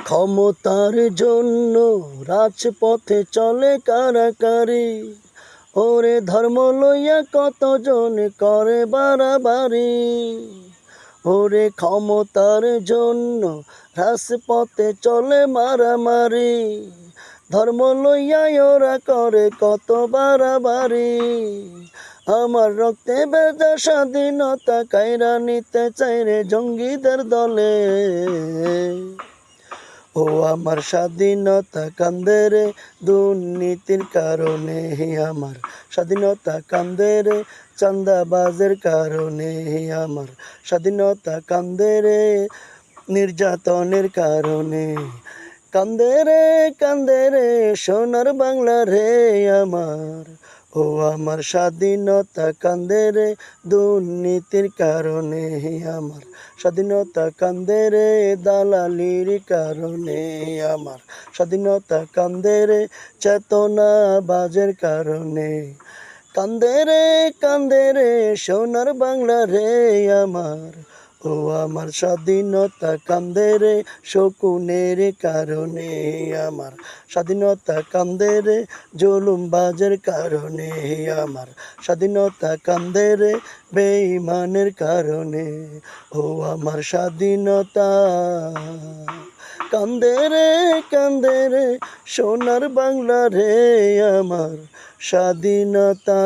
ক্ষমতার জন্য রাজপথে চলে কারাকারি, ওরে ধর্ম লইয়া কতজন করে বাড়াবাড়ি। ওরে ক্ষমতার জন্য রাজপথে চলে মারামারি, ধর্ম লইয়াই ওরা করে কত বাড়াবাড়ি। আমার রক্তে ভেজা স্বাধীনতা কাইরা নিতে চাই রে জঙ্গিদের দলে। ও আমার স্বাধীনতা কান্দে রে দুর্নীতির কারণে, আমার স্বাধীনতা কান্দে রে চাঁদাবাজের কারণে, আমার স্বাধীনতা কান্দে রে নির্যাতনের কারণে। কান্দে রে সোনার বাংলা রে আমার, ও আমার স্বাধীনতা কান্দে রে দুর্নীতির কারণে, আমার স্বাধীনতা কান্দে রে দালালির কারণে, আমার স্বাধীনতা কান্দে রে চেতনাবাজের কারণে। কান্দে রে সোনার বাংলা রে আমার, ও আমার স্বাধীনতা কান্দে রে শকুনের কারণে, আমার স্বাধীনতা কান্দে রে জুলুমবাজের কারণে, আমার স্বাধীনতা কান্দে রে বেঈমানের কারণে। ও আমার স্বাধীনতা কান্দে রে সোনার বাংলা রে আমার স্বাধীনতা।